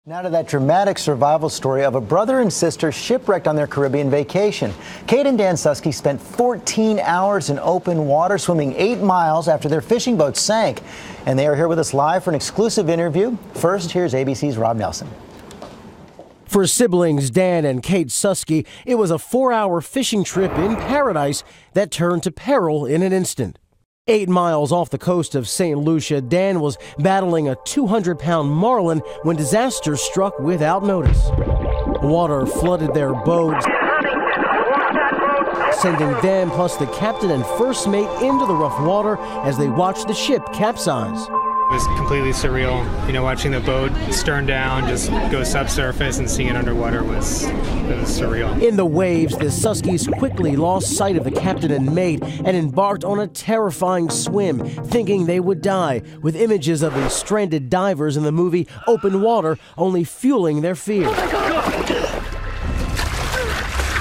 Now to that dramatic survival story of a brother and sister shipwrecked on their Caribbean vacation. Kate and Dan Suskis spent 14 hours in open water, swimming 8 miles after their fishing boat sank. And they are here with us live for an exclusive interview. First, here's ABC's Rob Nelson. For siblings Dan and Kate Suskis, it was a 4-hour fishing trip in paradise that turned to peril in an instant. 8 miles off the coast of St. Lucia, Dan was battling a 200-pound marlin when disaster struck without notice. Water flooded their boat, sending them plus the captain and first mate into the rough water as they watched the ship capsize. It was completely surreal, watching the boat stern down, just go subsurface and seeing it underwater it was surreal. In the waves, the Suskis quickly lost sight of the captain and mate and embarked on a terrifying swim, thinking they would die, with images of the stranded divers in the movie Open Water only fueling their fear.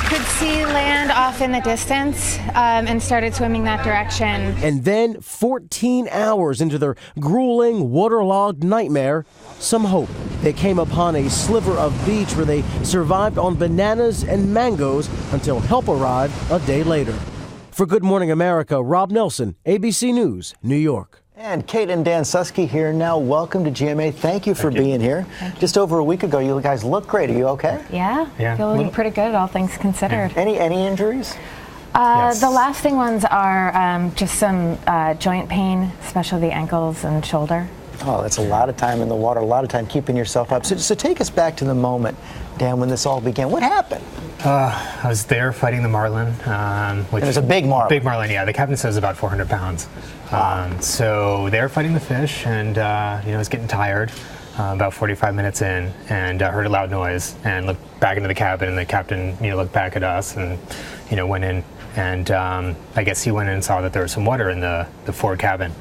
Could see land off in the distance and started swimming that direction. And then, 14 hours into their grueling, waterlogged nightmare, some hope. They came upon a sliver of beach where they survived on bananas and mangoes until help arrived a day later. For Good Morning America, Rob Nelson, ABC News, New York. And Kate and Dan Suskis here now. Welcome to GMA. Thank you for being here. Just over a week ago, you guys look great. Are you okay? Yeah. Feeling pretty good, all things considered. Yeah. Any injuries? Yes. The lasting ones are just some joint pain, especially the ankles and shoulder. Oh, that's a lot of time in the water, a lot of time keeping yourself up. So take us back to the moment, Dan, when this all began. What happened? I was there fighting the marlin. Which it was a big marlin. Big marlin, yeah. The captain says about 400 pounds. So they were fighting the fish, and I was getting tired. About 45 minutes in, and heard a loud noise, and looked back into the cabin, and the captain, looked back at us, and went in, and I guess he went in and saw that there was some water in the forward cabin.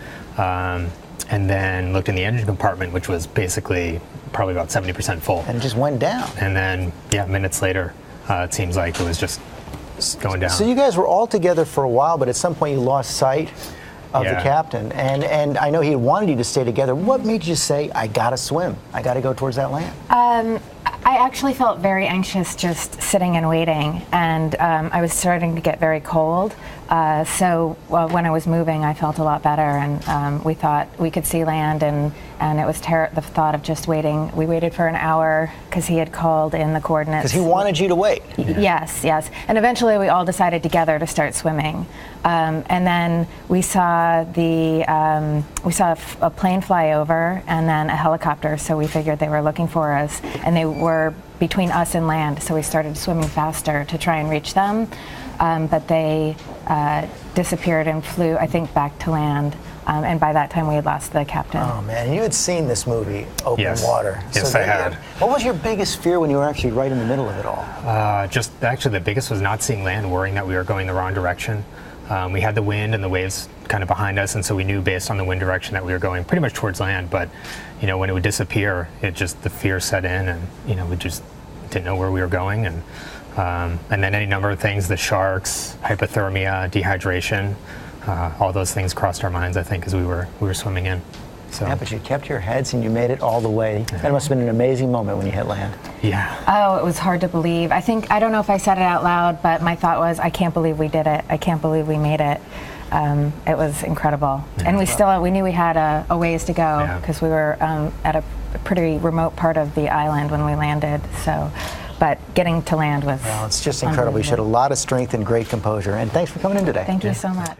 And then looked in the engine compartment, which was basically probably about 70% full. And it just went down. And then, minutes later, it seems like it was just going down. So you guys were all together for a while, but at some point you lost sight of the captain. And I know he wanted you to stay together. What made you say, I gotta swim, I gotta go towards that land? I actually felt very anxious just sitting and waiting, and I was starting to get very cold. So when I was moving, I felt a lot better, and we thought we could see land, and it was the thought of just waiting. We waited for an hour because he had called in the coordinates. Because he wanted you to wait. Yes. And eventually we all decided together to start swimming. And then we saw a plane fly over, and then a helicopter, so we figured they were looking for us, and they were between us and land, so we started swimming faster to try and reach them. But they disappeared and flew, I think, back to land. And by that time, we had lost the captain. Oh, man. You had seen this movie, Open Water. Yes, I had. What was your biggest fear when you were actually right in the middle of it all? Actually, the biggest was not seeing land, worrying that we were going the wrong direction. We had the wind and the waves kind of behind us, and so we knew based on the wind direction that we were going pretty much towards land. But, when it would disappear, the fear set in, and, we just didn't know where we were going. And then any number of things, the sharks, hypothermia, dehydration, all those things crossed our minds, I think, as we were swimming in. So. Yeah, but you kept your heads and you made it all the way. That must have been an amazing moment when you hit land. Yeah. Oh, it was hard to believe. I don't know if I said it out loud, but my thought was, I can't believe we did it. I can't believe we made it. It was incredible. Yeah, and we knew we had a ways to go because we were at a pretty remote part of the island when we landed. So. But getting to land was Well, it's just incredible. You showed a lot of strength and great composure. And thanks for coming in today. Thank you so much.